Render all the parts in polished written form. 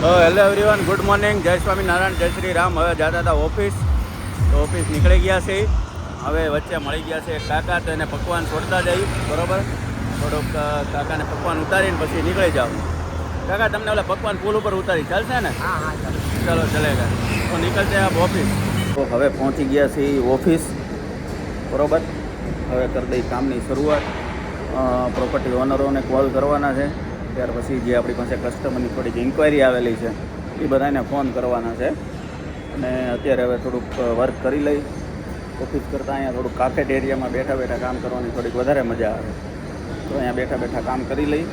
Hello everyone, good morning, જય સ્વામિનારાયણ, જય શ્રી રામ. હવે જતા હતા ઓફિસ, તો ઓફિસ નીકળી ગયા છે. હવે વચ્ચે મળી ગયા છે એક કાકા, તો એને પકવાન છોડતા જઈ. બરોબર, થોડુંક કાકાને પકવાન ઉતારીને પછી નીકળી જાઓ. કાકા, તમને ઓલા પકવાન પુલ ઉપર ઉતારી ચાલશે ને? ચલો ચલેગા. તો નીકળતે આપ ઓફિસ. તો હવે પહોંચી ગયા છે ઓફિસ. બરોબર, હવે કરી દઈ કામની શરૂઆત. પ્રોપર્ટી ઓનરોને કોલ કરવાના છે. ત્યાર પછી જે આપણી પાસે કસ્ટમરની થોડીક ઇન્ક્વાયરી આવેલી છે એ બધાને ફોન કરવાના છે. અને અત્યારે હવે થોડુંક વર્ક કરી લઈ. ઓફિસ કરતાં અહીંયા થોડુંક કાફેટ એરિયામાં બેઠા બેઠા કામ કરવાની થોડીક વધારે મજા આવે. તો અહીંયા બેઠા બેઠા કામ કરી લઈ,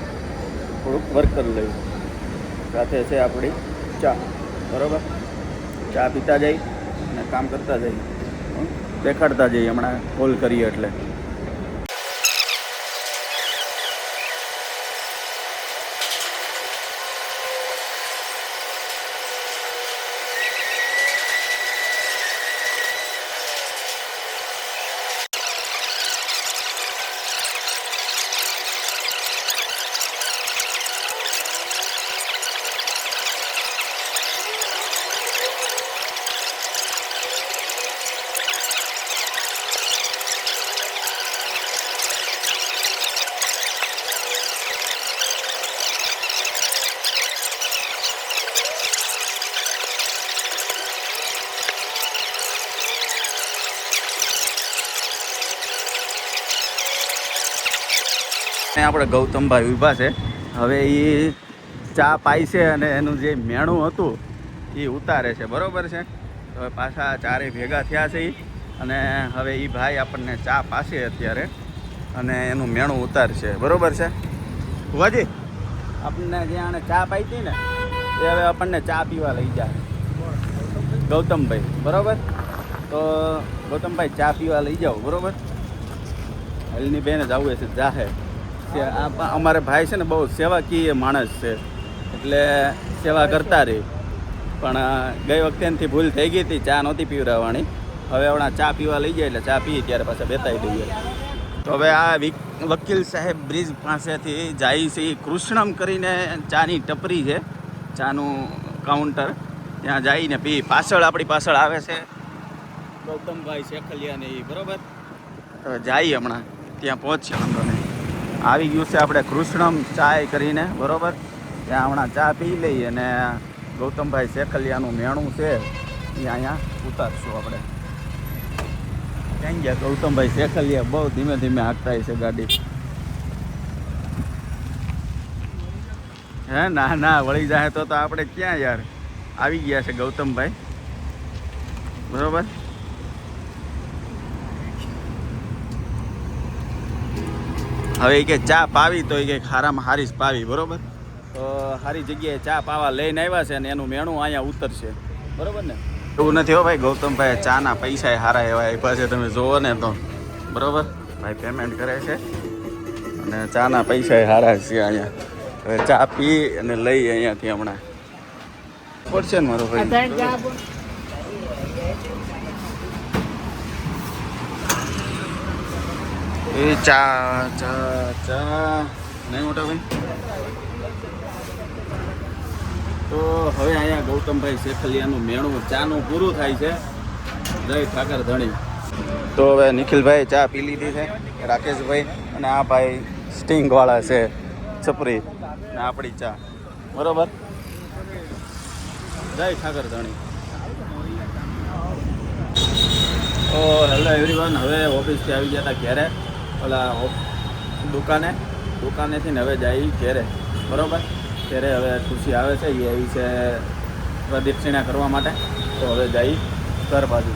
થોડુંક વર્ક કરી લઈ. સાથે છે આપણી ચા. બરાબર, ચા પીતા જઈ અને કામ કરતા જઈ, દેખાડતા જઈએ હમણાં કોલ કરીએ એટલે. આપણે ગૌતમભાઈ ઊભા છે. હવે એ ચા પાય છે અને એનું જે મેણું હતું એ ઉતારે છે. બરાબર છે. હવે પાછા ચારે ભેગા થયા છે અને હવે એ ભાઈ આપણને ચા પાશે અત્યારે અને એનું મેણું ઉતારશે. બરાબર છે ભુવાજી, આપણને જે આને ચા પાઈ હતી ને એ હવે આપણને ચા પીવા લઈ જાય ગૌતમભાઈ. બરાબર, તો ગૌતમભાઈ ચા પીવા લઈ જાઓ. બરાબર, હલની બેન જ આવું છે જાહે. અમારે ભાઈ છે ને બહુ સેવાકીય માણસ છે, એટલે સેવા કરતા રહી. પણ ગઈ વખતે એનાથી ભૂલ થઈ ગઈ હતી, ચા નહોતી પીવડાવવાની. હવે હમણાં ચા પીવા લઈ જાય એટલે ચા પીએ ત્યારે પાછા બેતાઈ દઈએ. તો હવે આ વકીલ સાહેબ બ્રિજ પાસેથી જાય છે. કૃષ્ણમ કરીને ચાની ટપરી છે, ચાનું કાઉન્ટર, ત્યાં જઈને પી. પાછળ આપણી પાછળ આવે છે ગૌતમભાઈ શેખલિયા ને એ. બરાબર, હવે જઈએ હમણાં ત્યાં પહોંચીએ. વાંધો નહીં, આવી ગયું છે આપણે કૃષ્ણમ ચાય કરીને. બરાબર, ત્યાં હમણાં ચા પી લઈએ અને ગૌતમભાઈ શેખલિયાનું મેણું છે એ અહીંયા ઉતારશું આપણે. ક્યાં ગયા ગૌતમભાઈ શેખલિયા? બહુ ધીમે ધીમે હાંકતા છે ગાડી. હે ના ના, વળી જાય તો આપણે ક્યાં યાર. આવી ગયા છે ગૌતમભાઈ. બરાબર, હવે કે ચા પાવી તો એ કે ખારામાં હારી જ પાવી. બરાબર, તો સારી જગ્યાએ ચા પાવા લઈને આવ્યા છે અને એનું મેણું અહીંયા ઉતરશે. બરાબર ને? એવું નથી હો ભાઈ, ગૌતમભાઈ ચાના પૈસા સારા એવા આપ્યા છે, તમે જુઓ ને તો. બરાબર, ભાઈ પેમેન્ટ કરે છે અને ચાના પૈસા સારા છે અહીંયા. હવે ચા પી અને લઈ અહીંયાથી હમણાં પડશે ને મારો ભાઈ. એ ચા ચા ચા નહીં મોટા ભાઈ. તો હવે અહીંયા ગૌતમભાઈ શેખલિયાનું મેણું ચાનું પૂરું થાય છે. જય ઠાકર ધણી. તો હવે નિખિલભાઈ ચા પી લીધી છે, રાકેશભાઈ, અને આ ભાઈ સ્ટિંગવાળા છે છપરી, ને આપણી ચા. બરાબર, જય ઠાકર ધણી. તો હેલો એવરીવન, હવે ઓફિસથી આવી ગયા હતા ઘેરે, ઓલા દુકાનેથી ને હવે જાય ઘેરે. બરાબર, ત્યારે હવે ખુશી આવે છે, એ આવી છે પ્રદક્ષિણા કરવા માટે. તો હવે જઈ ઘર બાજુ.